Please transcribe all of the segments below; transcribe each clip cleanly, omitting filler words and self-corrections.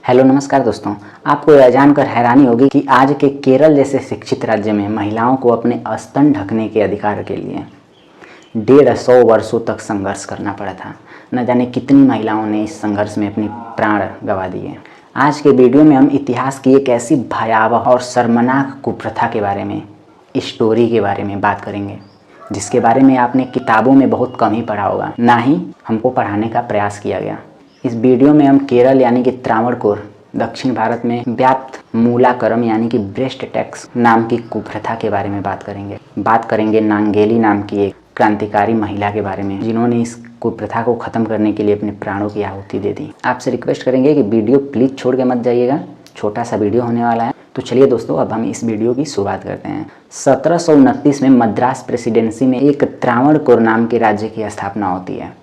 Hello नमस्कार दोस्तों, आपको यह जानकर हैरानी होगी कि आज के केरल जैसे शिक्षित राज्य में महिलाओं को अपने स्तन ढकने के अधिकार के लिए 150 वर्षों तक संघर्ष करना पड़ा था। न जाने कितनी महिलाओं ने इस संघर्ष में अपनी प्राण गंवा दिए। आज के वीडियो में हम इतिहास की एक ऐसी भयावह और शर्मनाक कुप्रथा के बारे में, स्टोरी के बारे में बात करेंगे जिसके बारे में आपने किताबों में बहुत कम ही पढ़ा होगा, ना ही हमको पढ़ाने का प्रयास किया गया। इस वीडियो में हम केरल यानी कि त्रावणकोर दक्षिण भारत में व्याप्त मूलाकरम यानी कि ब्रेस्ट टैक्स नाम की कुप्रथा के बारे में बात करेंगे नांगेली नाम की एक क्रांतिकारी महिला के बारे में जिन्होंने इस कुप्रथा को ख़त्म करने के लिए अपने प्राणों की आहुति दे दी। आपसे रिक्वेस्ट करेंगे कि वीडियो प्लीज़ छोड़ के मत जाइएगा, छोटा सा वीडियो होने वाला है। तो चलिए दोस्तों, अब हम इस वीडियो की शुरुआत करते हैं। 1729 में मद्रास प्रेसिडेंसी में एक त्रावणकोर नाम के राज्य की स्थापना होती है।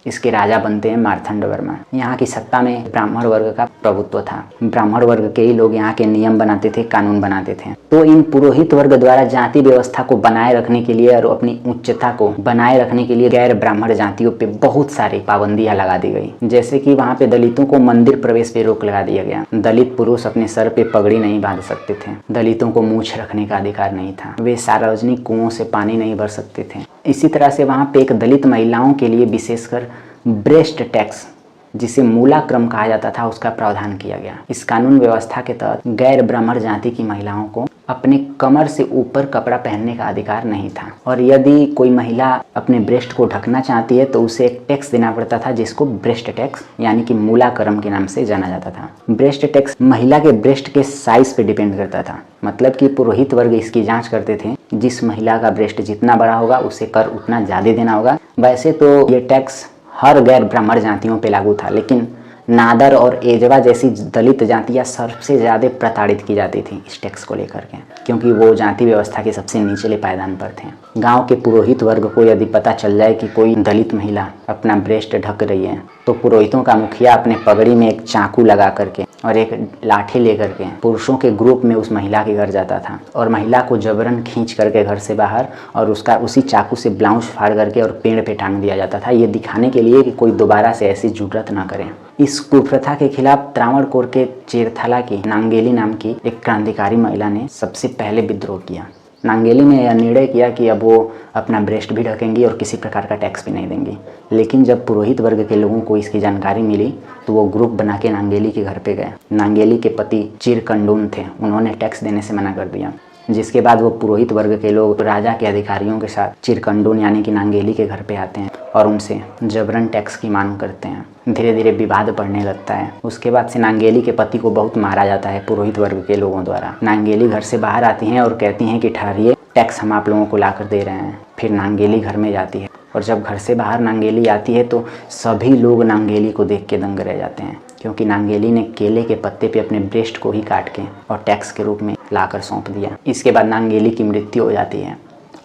इसके राजा बनते हैं मार्तंडवर्मा। यहाँ की सत्ता में ब्राह्मण वर्ग का प्रभुत्व था। ब्राह्मण वर्ग के ही लोग यहाँ के नियम बनाते थे, कानून बनाते थे। तो इन पुरोहित वर्ग द्वारा जाति व्यवस्था को बनाए रखने के लिए और अपनी उच्चता को बनाए रखने के लिए गैर ब्राह्मण जातियों पे बहुत सारी पाबंदियां लगा दी गई। जैसे कि वहाँ पे दलितों को मंदिर प्रवेश पे रोक लगा दिया गया। दलित पुरुष अपने सर पे पगड़ी नहीं बांध सकते थे। दलितों को मूछ रखने का अधिकार नहीं था। वे सार्वजनिक कुओं से पानी नहीं भर सकते थे। इसी तरह से वहाँ पे एक दलित महिलाओं के लिए विशेषकर ब्रेस्ट टैक्स, जिसे मूलाक्रम कहा जाता था, उसका प्रावधान किया गया। इस कानून व्यवस्था के तहत गैर ब्राह्मण जाति की महिलाओं को अपने कमर से ऊपर कपड़ा पहनने का अधिकार नहीं था। और यदि कोई महिला अपने ब्रेस्ट को ढकना चाहती है तो उसे एक टैक्स देना पड़ता था, जिसको ब्रेस्ट टैक्स यानी कि मूलाक्रम के नाम से जाना जाता था। ब्रेस्ट टैक्स महिला के ब्रेस्ट के साइज पे डिपेंड करता था। मतलब कि पुरोहित वर्ग इसकी जांच करते थे, जिस महिला का ब्रेस्ट जितना बड़ा होगा उसे कर उतना ज़्यादा देना होगा। वैसे तो ये टैक्स हर गैर ब्राह्मण जातियों पे लागू था, लेकिन नादर और एजवा जैसी दलित जातियां सबसे ज़्यादा प्रताड़ित की जाती थी इस टैक्स को लेकर के, क्योंकि वो जाति व्यवस्था के सबसे निचले पायदान पर थे। गांव के पुरोहित वर्ग को यदि पता चल जाए कि कोई दलित महिला अपना ब्रेस्ट ढक रही है तो पुरोहितों का मुखिया अपने पगड़ी में एक चाकू लगा करके और एक लाठी लेकर के पुरुषों के ग्रुप में उस महिला के घर जाता था और महिला को जबरन खींच करके घर से बाहर और उसका उसी चाकू से ब्लाउज फाड़ करके और पेड़ पे टांग दिया जाता था, ये दिखाने के लिए कि कोई दोबारा से ऐसी जुर्रत ना करे। इस कुप्रथा के खिलाफ त्रावणकोर के चेरथाला की नांगेली नाम की एक क्रांतिकारी महिला ने सबसे पहले विद्रोह किया। नांगेली ने यह निर्णय किया कि अब वो अपना ब्रेस्ट भी ढकेंगी और किसी प्रकार का टैक्स भी नहीं देंगी। लेकिन जब पुरोहित वर्ग के लोगों को इसकी जानकारी मिली तो वो ग्रुप बना के नांगेली के घर पे गए। नांगेली के पति चिरकंडून थे, उन्होंने टैक्स देने से मना कर दिया। जिसके बाद वो पुरोहित वर्ग के लोग राजा के अधिकारियों के साथ चिरकंडून यानी कि नांगेली के घर पे आते हैं और उनसे जबरन टैक्स की मांग करते हैं। धीरे धीरे विवाद बढ़ने लगता है। उसके बाद से नांगेली के पति को बहुत मारा जाता है पुरोहित वर्ग के लोगों द्वारा। नांगेली घर से बाहर आती हैं और कहती हैं कि ठहरिए, टैक्स हम आप लोगों को ला कर दे रहे हैं। फिर नांगेली घर में जाती है और जब घर से बाहर नांगेली आती है तो सभी लोग नांगेली को देख के दंग रह जाते हैं, क्योंकि नांगेली ने केले के पत्ते पे अपने ब्रेस्ट को ही काट के और टैक्स के रूप में लाकर सौंप दिया। इसके बाद नांगेली की मृत्यु हो जाती है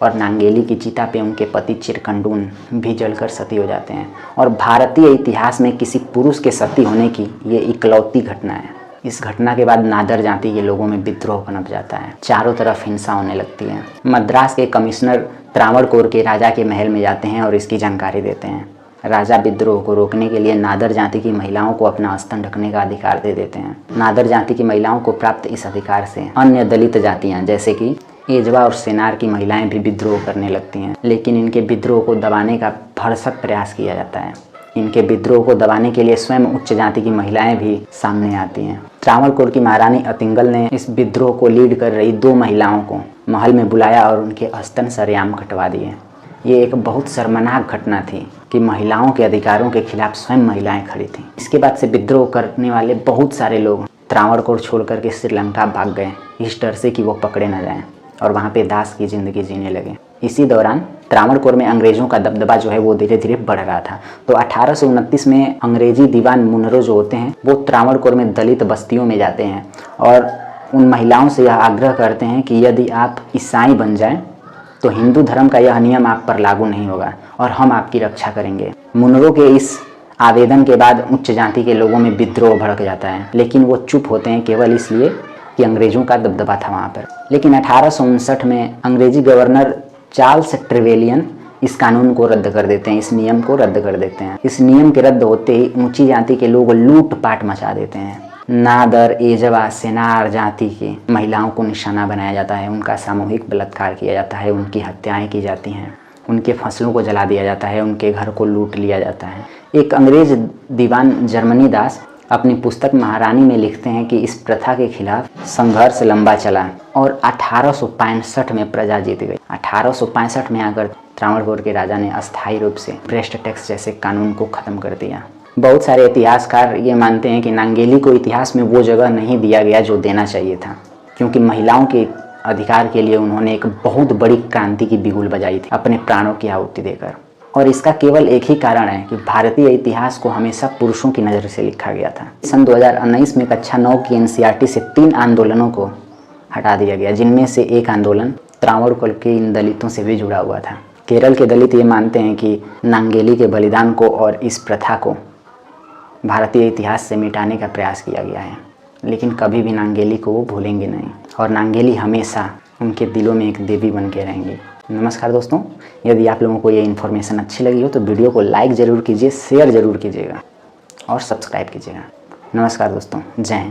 और नांगेली की चिता पे उनके पति चिरकंडून भी जलकर सती हो जाते हैं। और भारतीय इतिहास में किसी पुरुष के सती होने की ये इकलौती घटना है। इस घटना के बाद नादर जाति के लोगों में विद्रोह पनप जाता है। चारों तरफ हिंसा होने लगती है। मद्रास के कमिश्नर त्रावणकोर के राजा के महल में जाते हैं और इसकी जानकारी देते हैं। राजा विद्रोह को रोकने के लिए नादर जाति की महिलाओं को अपना स्तन ढकने का अधिकार दे देते हैं। नादर जाति की महिलाओं को प्राप्त इस अधिकार से अन्य दलित जातियां जैसे कि एजवा और सेनार की महिलाएं भी विद्रोह करने लगती हैं, लेकिन इनके विद्रोह को दबाने का भरसक प्रयास किया जाता है। इनके विद्रोह को दबाने के लिए स्वयं उच्च जाति की महिलाएं भी सामने आती हैं। त्रावणकोर की महारानी अतिंगल ने इस विद्रोह को लीड कर रही 2 महिलाओं को महल में बुलाया और उनके स्तन सरेआम कटवा दिए। ये एक बहुत शर्मनाक घटना थी कि महिलाओं के अधिकारों के खिलाफ स्वयं महिलाएं खड़ी थीं। इसके बाद से विद्रोह करने वाले बहुत सारे लोग त्रावणकोर छोड़ करके श्रीलंका भाग गए, इस डर से कि वो पकड़े न जाएं और वहाँ पे दास की ज़िंदगी जीने लगे। इसी दौरान त्रावणकोर में अंग्रेज़ों का दबदबा जो है वो धीरे धीरे बढ़ रहा था। तो 1829 में अंग्रेजी दीवान मुनरो जो होते हैं वो त्रावणकोर में दलित बस्तियों में जाते हैं और उन महिलाओं से यह आग्रह करते हैं कि यदि आप ईसाई बन जाएं तो हिंदू धर्म का यह नियम आप पर लागू नहीं होगा और हम आपकी रक्षा करेंगे। मुनरो के इस आवेदन के बाद उच्च जाति के लोगों में विद्रोह भड़क जाता है, लेकिन वो चुप होते हैं केवल इसलिए कि अंग्रेज़ों का दबदबा था वहाँ पर। लेकिन 1859 में अंग्रेजी गवर्नर चार्ल्स ट्रेवेलियन इस कानून को रद्द कर देते हैं, इस नियम को रद्द कर देते हैं। इस नियम के रद्द होते ही ऊंची जाति के लोग लूट पाट मचा देते हैं। नादर, एजवा, सेनार जाति की महिलाओं को निशाना बनाया जाता है, उनका सामूहिक बलात्कार किया जाता है, उनकी हत्याएं की जाती हैं, उनके फसलों को जला दिया जाता है, उनके घर को लूट लिया जाता है। एक अंग्रेज दीवान जर्मनी दास अपनी पुस्तक महारानी में लिखते हैं कि इस प्रथा के खिलाफ संघर्ष लंबा चला और 1865 में प्रजा जीत गई। 1865 में आकर त्रावणकोर के राजा ने अस्थायी रूप से भ्रष्ट टैक्स जैसे कानून को खत्म कर दिया। बहुत सारे इतिहासकार ये मानते हैं कि नांगेली को इतिहास में वो जगह नहीं दिया गया जो देना चाहिए था, क्योंकि महिलाओं के अधिकार के लिए उन्होंने एक बहुत बड़ी क्रांति की बिगुल बजाई थी अपने प्राणों की आहुति देकर। और इसका केवल एक ही कारण है कि भारतीय इतिहास को हमेशा पुरुषों की नज़र से लिखा गया था। सन 2019 में कक्षा 9 की एनसीईआरटी से 3 आंदोलनों को हटा दिया गया, जिनमें से एक आंदोलन त्रावणकोर के इन दलितों से भी जुड़ा हुआ था। केरल के दलित ये मानते हैं कि नांगेली के बलिदान को और इस प्रथा को भारतीय इतिहास से मिटाने का प्रयास किया गया है, लेकिन कभी भी नांगेली को वो भूलेंगे नहीं और नांगेली हमेशा उनके दिलों में एक देवी बन के रहेंगी। नमस्कार दोस्तों, यदि आप लोगों को ये इन्फॉर्मेशन अच्छी लगी हो तो वीडियो को लाइक ज़रूर कीजिए, शेयर ज़रूर कीजिएगा और सब्सक्राइब कीजिएगा। नमस्कार दोस्तों, जय हिंद।